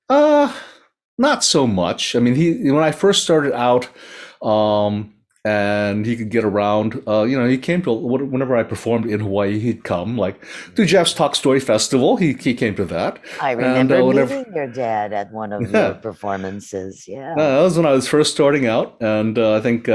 S2: Uh, Not so much. I mean, when I first started out, and he could get around. He came to whenever I performed in Hawaii, he'd come like to Jeff's Talk Story Festival. He came to that.
S1: I remember meeting your dad at one of your performances. Yeah,
S2: that was when I was first starting out, and I think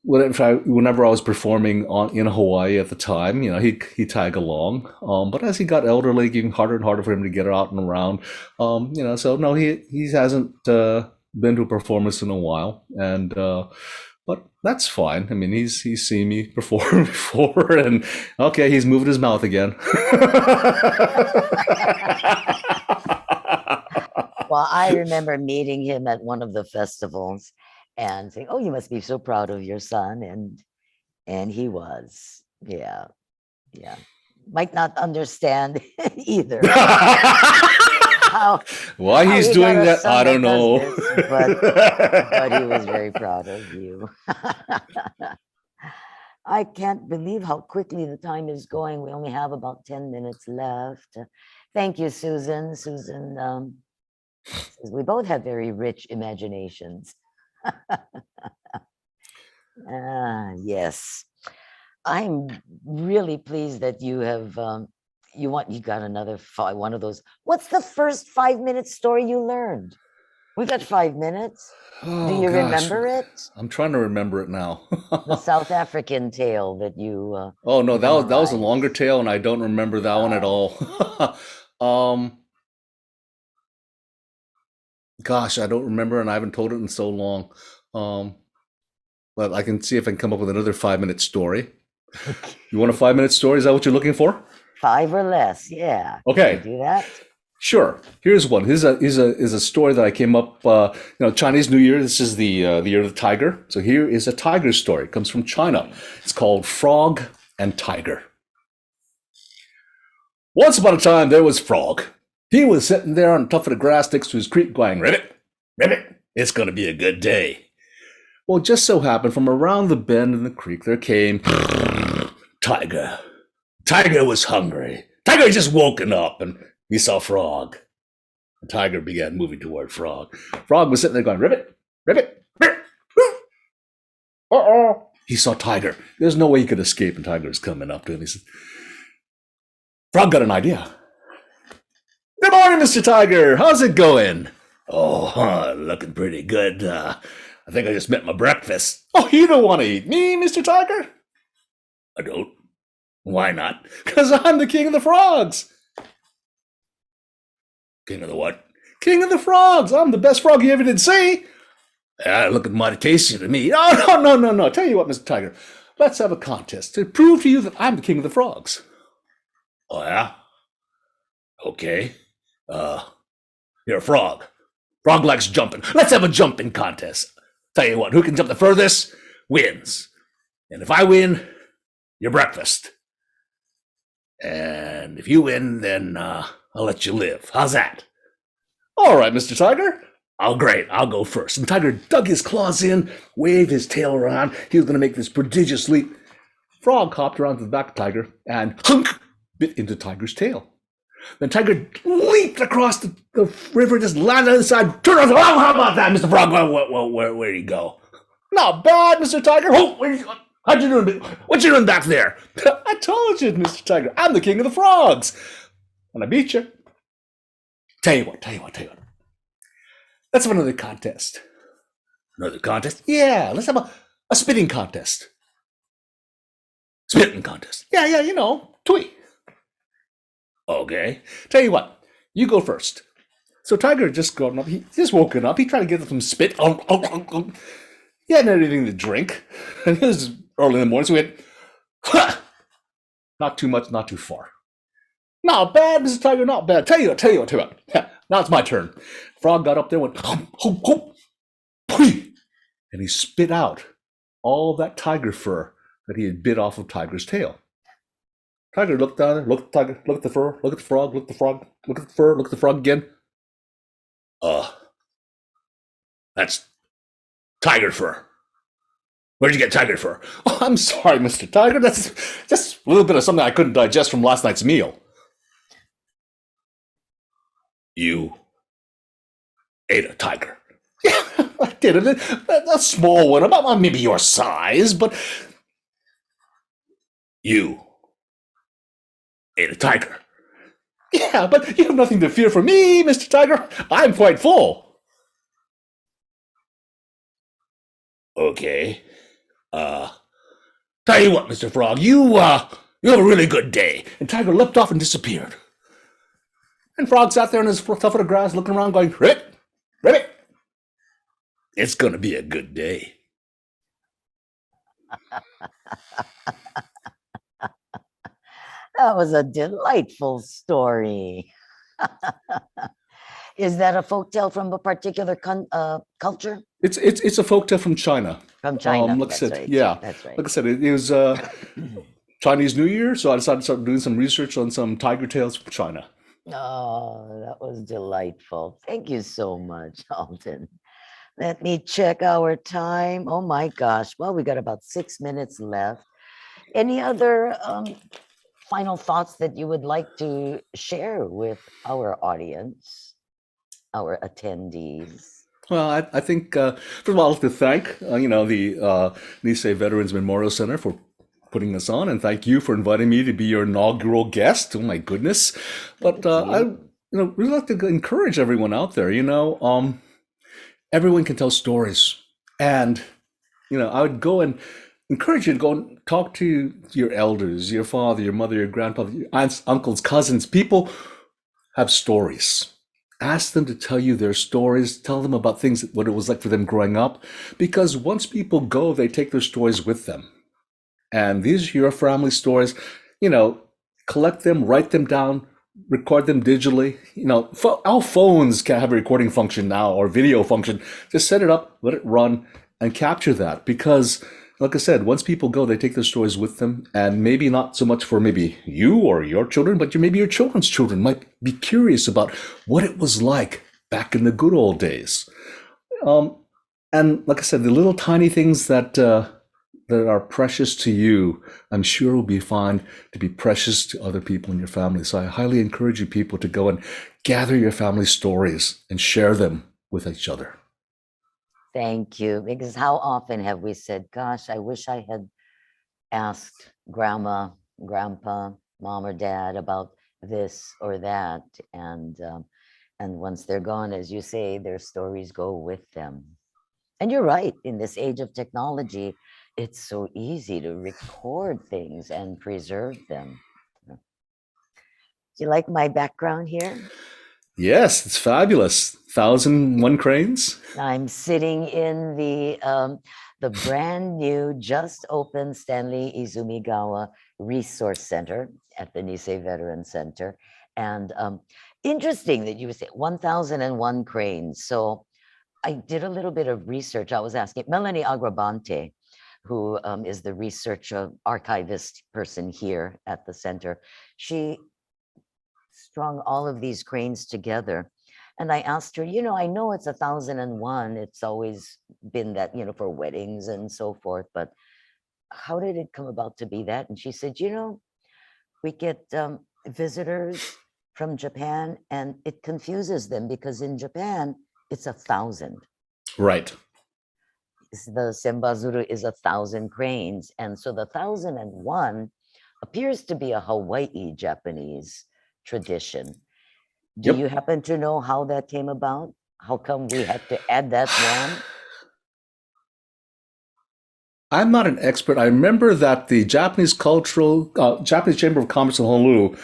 S2: whenever I was performing in Hawaii at the time, he'd tag along. But as he got elderly, getting harder and harder for him to get out and around. So no, he hasn't been to a performance in a while, and but that's fine. I mean, he's seen me perform before, and okay, he's moving his mouth again.
S1: Well, I remember meeting him at one of the festivals and saying, "Oh, you must be so proud of your son," and he was, yeah, yeah. Might not understand either.
S2: Why he's doing that, I don't know.
S1: But he was very proud of you. I can't believe how quickly the time is going. We only have about 10 minutes left. Thank you, Susan. Susan says we both have very rich imaginations. Yes. I'm really pleased that you have you got another one of those. What's the first 5-minute story you learned? We got 5 minutes. Do
S2: Oh
S1: you
S2: gosh,
S1: remember it?
S2: I'm trying to remember it now.
S1: The South African tale that you
S2: Oh no, that was a longer
S1: memorized.
S2: tale, and I don't remember that one at
S1: Oh,
S2: all. um, Gosh, I don't remember, and I haven't told it in so long. Um, but I can see if I can come up with another 5 minute story. You want a
S1: okay.
S2: 5 minute story? Is that what you're looking for?
S1: Five or less. Yeah. Can we
S2: Okay,
S1: do that?
S2: sure. Here's one. Here's a story that I came up. Chinese New Year. This is the year of the tiger. So here is a tiger story. It comes from China. It's called Frog and Tiger. Once upon a time, there was Frog. He was sitting there on top of the grass next to his creek, going, "Ribbit, ribbit, it's going to be a good day." Well, it just so happened from around the bend in the creek there came Tiger. Tiger was hungry. Tiger had just woken up and he saw Frog. The tiger began moving toward Frog. Frog was sitting there going, "Ribbit, ribbit, ribbit." Uh-oh. He saw Tiger. There's no way he could escape, and Tiger was coming up to him. He said, Frog got an idea. "Good morning, Mr. Tiger. How's it going?" "Oh, looking pretty good. I think I just met my breakfast." "Oh, you don't want to eat me, Mr. Tiger?" "I don't." "Why not?" "Because I'm the king of the frogs." "King of the what?" "King of the frogs. I'm the best frog you ever did see." Looking mighty tasty to me." "Oh, no, no, no, no. Tell you what, Mr. Tiger. Let's have a contest to prove to you that I'm the king of the frogs." "Oh, yeah? Okay. Uh, you're a frog. Frog likes jumping. Let's have a jumping contest. Tell you what, who can jump the furthest wins. And if I win, your breakfast. And if you win, then I'll let you live. How's that?" "All right, Mr. Tiger." "Oh, great. I'll go first." And Tiger dug his claws in, waved his tail around. He was going to make this prodigious leap. Frog hopped around to the back of Tiger and hunk bit into Tiger's tail. Then Tiger leaped across the river, just landed on the side. Turned around. "Oh, how about that, Mr. Frog? Where'd he go?" "Not bad, Mr. Tiger." "Oh, how'd you doing? What you doing back there?" "I told you, Mr. Tiger, I'm the king of the frogs. And I beat you." Tell you what. Let's have another contest." "Another contest?" "Yeah, let's have a spitting contest." "Spitting contest?" Yeah, twee." "Okay. Tell you what, you go first." So Tiger had just gotten up. He just woken up. He tried to get some spit. He hadn't had anything to drink. And it was early in the morning, so he went, "Ha! Not too much, not too far." "Not bad, Mr. Tiger, not bad. Tell you what. Now it's my turn." Frog got up there, went, "Hum, hum, hum, pwee," and he spit out all of that tiger fur that he had bit off of Tiger's tail. Tiger looked down there, looked at Tiger, looked at the fur, looked at the frog, looked at the frog, looked at the fur, looked at the frog again. That's tiger fur. Where'd you get tiger fur?" "Oh, I'm sorry, Mr. Tiger. That's just a little bit of something I couldn't digest from last night's meal." "You ate a tiger?" "Yeah, I did. A small one, about maybe your size, but you ate a tiger." "Yeah, but you have nothing to fear from me, Mr. Tiger. I'm quite full." "Okay. Uh, Tell you what, Mr. Frog, you have a really good day." And Tiger leapt off and disappeared. And Frog sat there on his tuft of grass, looking around, going, "Ribbit, ribbit, it's gonna be a good day."
S1: That was a delightful story. Is that a folktale from a particular culture?
S2: It's a folktale from China.
S1: From China.
S2: Like I
S1: That's
S2: said,
S1: right.
S2: yeah,
S1: That's right.
S2: like I said, it was Chinese New Year, so I decided to start doing some research on some tiger tales from China.
S1: Oh, that was delightful. Thank you so much, Alton. Let me check our time. Oh my gosh. Well, we got about 6 minutes left. Any other final thoughts that you would like to share with our audience, our attendees?
S2: Well, I think first of all, I'd like to thank the Nisei Veterans Memorial Center for putting this on, and thank you for inviting me to be your inaugural guest. Oh my goodness! But
S1: Thank
S2: I
S1: you.
S2: really like to encourage everyone out there. everyone can tell stories. And, I would go and encourage you to go and talk to your elders, your father, your mother, your grandfather, your aunts, uncles, cousins. People have stories. Ask them to tell you their stories. Tell them about things, what it was like for them growing up. Because once people go, they take their stories with them. And these are your family stories. You know, collect them, write them down, record them digitally. Our phones can have a recording function now or video function. Just set it up, let it run, and capture that. Because, like I said, once people go, they take their stories with them. And maybe not so much for maybe you or your children, but maybe your children's children might be curious about what it was like back in the good old days. Um, and like I said, the little tiny things that are precious to you, I'm sure will be found to be precious to other people in your family. So I highly encourage you people to go and gather your family stories and share them with each other.
S1: Thank you. Because how often have we said, gosh, I wish I had asked grandma, grandpa, mom or dad about this or that. And once they're gone, as you say, their stories go with them. And you're right, in this age of technology, it's so easy to record things and preserve them. Do you like my background here?
S2: Yes, it's fabulous. 1,001 cranes.
S1: I'm sitting in the brand new, just opened Stanley Izumigawa Resource Center at the Nisei Veteran Center. And interesting that you would say 1,001 cranes. So I did a little bit of research. I was asking Melanie Agrabante, who is the research archivist person here at the center. She strung all of these cranes together. And I asked her, I know it's 1,001. It's always been that, for weddings and so forth, but how did it come about to be that? And she said, we get visitors from Japan and it confuses them because in Japan, it's 1,000.
S2: Right.
S1: The Sembazuru is 1,000 cranes. And so the 1,001 appears to be a Hawaii Japanese tradition. Do
S2: Yep.
S1: you happen to know how that came about? How come we had to add that one?
S2: I'm not an expert. I remember that the Japanese Chamber of Commerce in Honolulu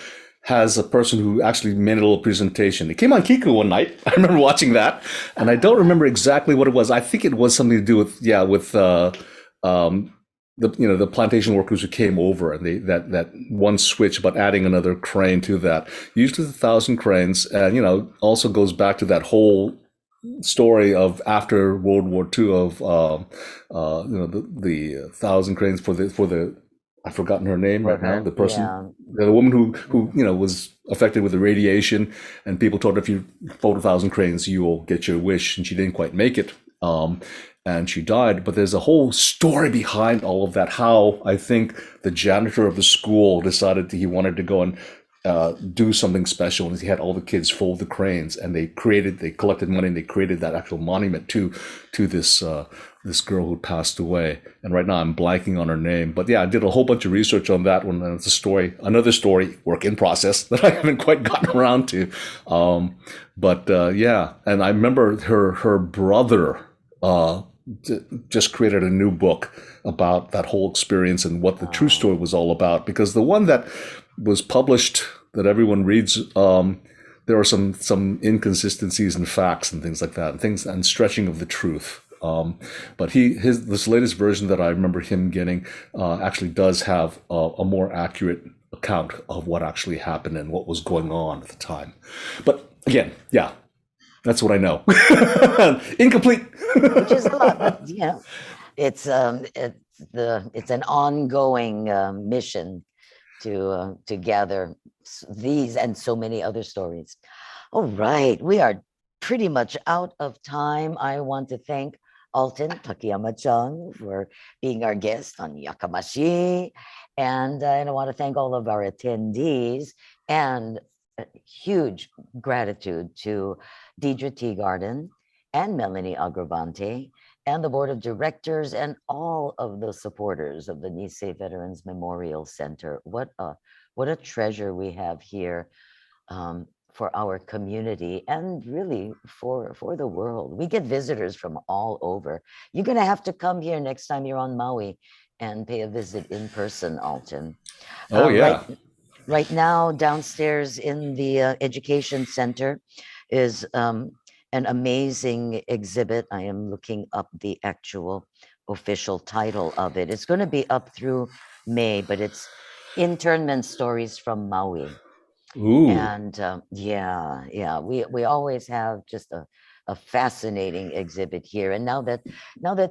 S2: has a person who actually made a little presentation. It came on Kiku one night. I remember watching that, and I don't remember exactly what it was. I think it was something to do with um, the plantation workers who came over, and that one switch about adding another crane to that. Usually 1,000 cranes, and also goes back to that whole story of after World War II of the 1,000 cranes for the I've forgotten her name
S1: For
S2: right now.
S1: her,
S2: The person,
S1: yeah.
S2: the woman who was affected with the radiation, and people told her if you fold 1,000 cranes, you will get your wish, and she didn't quite make it. And she died. But there's a whole story behind all of that. How I think the janitor of the school decided that he wanted to go and do something special, and he had all the kids fold the cranes, and they collected money, and they created that actual monument to this girl who passed away. And right now I'm blanking on her name, but yeah, I did a whole bunch of research on that one, and it's another story, work in process that I haven't quite gotten around to. But yeah, and I remember her brother just created a new book about that whole experience and what the true story was all about. Because the one that was published that everyone reads, there are some inconsistencies in facts and things like that, and stretching of the truth. But this latest version that I remember him getting actually does have a more accurate account of what actually happened and what was going on at the time. But again, yeah, that's what I know. Incomplete.
S1: Which is a lot, but it's an ongoing mission to gather these and so many other stories. All right, we are pretty much out of time. I want to thank Alton Takiyama-Chung for being our guest on Yakamashii. And I want to thank all of our attendees, and a huge gratitude to Deidre Teagarden and Melanie Agravante and the board of directors and all of the supporters of the Nisei Veterans Memorial Center. What a treasure we have here for our community and really for the world. We get visitors from all over. You're going to have to come here next time you're on Maui and pay a visit in person, Alton.
S2: Oh
S1: Right,
S2: yeah.
S1: right now, downstairs in the education center is an amazing exhibit. I am looking up the actual official title of it. It's going to be up through May, but it's Internment Stories from Maui.
S2: Ooh.
S1: And yeah, we always have just a fascinating exhibit here. And now that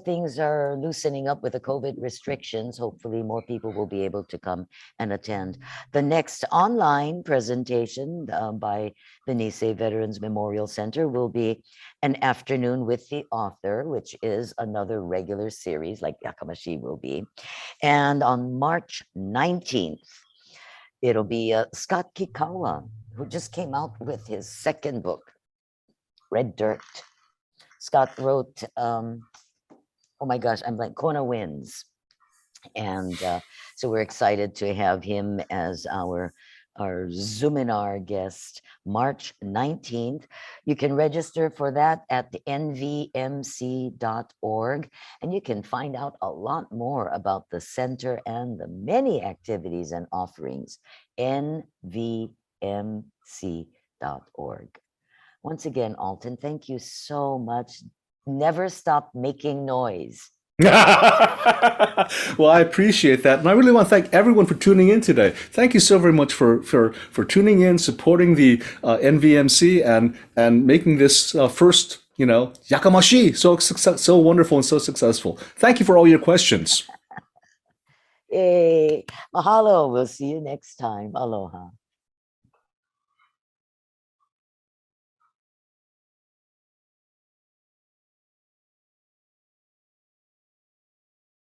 S1: things are loosening up with the COVID restrictions, hopefully more people will be able to come and attend. The next online presentation by the Nisei Veterans Memorial Center will be an afternoon with the author, which is another regular series like Yakamashii will be. And on March 19th, it'll be Scott Kikawa, who just came out with his second book, Red Dirt. Scott wrote, oh my gosh, I'm like Kona Winds. And so we're excited to have him as our Zoominar guest, March 19th. You can register for that at the nvmc.org, and you can find out a lot more about the center and the many activities and offerings, nvmc.org. Once again, Alton, thank you so much. Never stop making noise.
S2: Well, I appreciate that, and I really want to thank everyone for tuning in today. Thank you so very much for tuning in, supporting the NVMC, and making this first, Yakamashii so wonderful and so successful. Thank you for all your questions.
S1: Yay. Mahalo. We'll see you next time. Aloha.